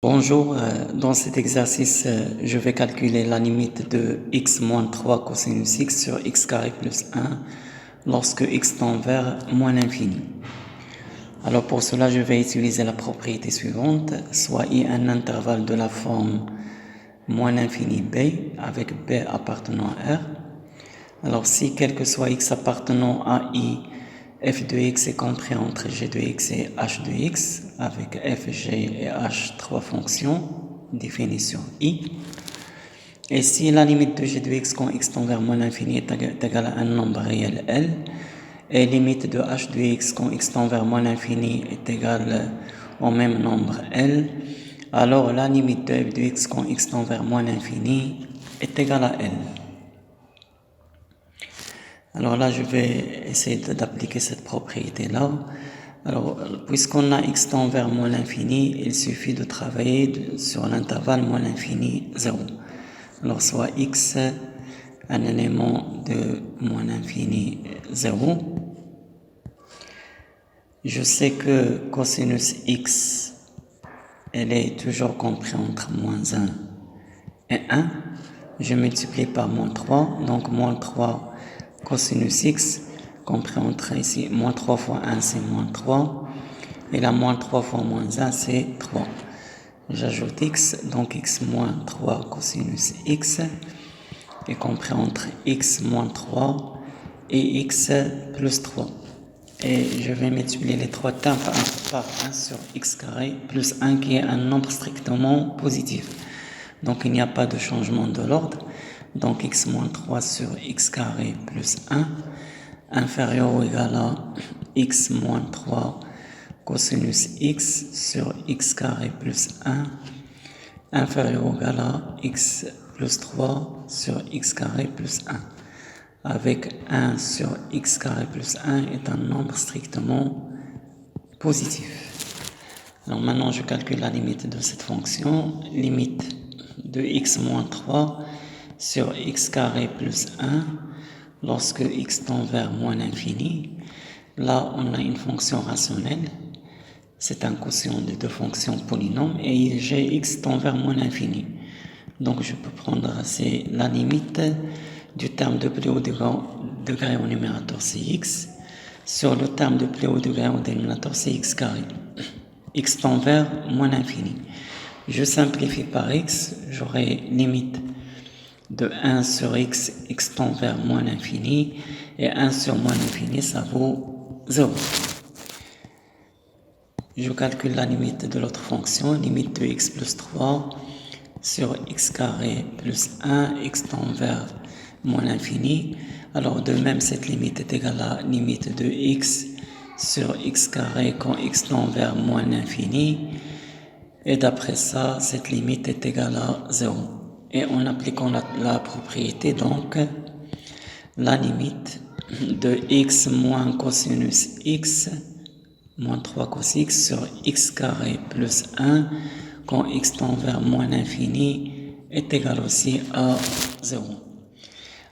Bonjour, dans cet exercice, je vais calculer la limite de x moins 3 cosinus x sur x carré plus 1 lorsque x tend vers moins l'infini. Alors pour cela, je vais utiliser la propriété suivante, soit I un intervalle de la forme moins l'infini b avec b appartenant à R. Alors si quel que soit x appartenant à I, f de x est compris entre g de x et h de x, avec f, g et h trois fonctions définies sur I. Et si la limite de g de x quand x tend vers moins l'infini est égale à un nombre réel L, et limite de h de x quand x tend vers moins l'infini est égale au même nombre L, alors la limite de f de x quand x tend vers moins l'infini est égale à L. Alors là, je vais essayer d'appliquer cette propriété-là. Alors, puisqu'on a x tend vers moins l'infini, il suffit de travailler sur l'intervalle moins l'infini 0. Alors, soit x, un élément de moins l'infini 0. Je sais que cosinus x, elle est toujours compris entre moins 1 et 1. Je multiplie par moins 3, donc moins 3 cosinus x, compris entre ici, moins 3 fois 1, c'est moins 3. Et là, moins 3 fois moins 1, c'est 3. J'ajoute x, donc x moins 3 cosinus x, est compris entre x moins 3 et x plus 3. Et je vais multiplier les trois termes par 1 sur x carré plus 1 qui est un nombre strictement positif. Donc il n'y a pas de changement de l'ordre. Donc x moins 3 sur x carré plus 1 inférieur ou égal à x moins 3 cosinus x sur x carré plus 1 inférieur ou égal à x plus 3 sur x carré plus 1. Avec 1 sur x carré plus 1 est un nombre strictement positif. Alors maintenant, je calcule la limite de cette fonction. Limite de x moins 3 sur x carré plus 1 lorsque x tend vers moins l'infini. Là, on a une fonction rationnelle. C'est un quotient de deux fonctions polynômes et gx tend vers moins l'infini. Donc, je peux prendre la limite du terme de plus haut degré au numérateur c'est x sur le terme de plus haut degré au dénominateur c'est x carré. X tend vers moins l'infini. Je simplifie par x, j'aurai limite de 1 sur x, x tend vers moins l'infini, et 1 sur moins l'infini, ça vaut 0. Je calcule la limite de l'autre fonction, limite de x plus 3 sur x carré plus 1, x tend vers moins l'infini. Alors de même, cette limite est égale à la limite de x sur x carré quand x tend vers moins l'infini. Et d'après ça, cette limite est égale à 0. Et en appliquant la propriété, donc, la limite de x moins cosinus x, moins 3 cos x sur x carré plus 1, quand x tend vers moins l'infini, est égal aussi à 0.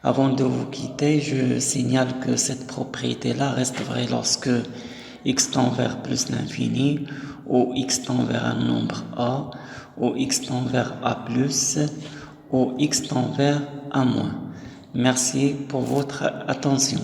Avant de vous quitter, je signale que cette propriété-là reste vraie lorsque x tend vers plus l'infini, ou x tend vers un nombre a, ou x tend vers a+, ou x tend vers a-. Merci pour votre attention.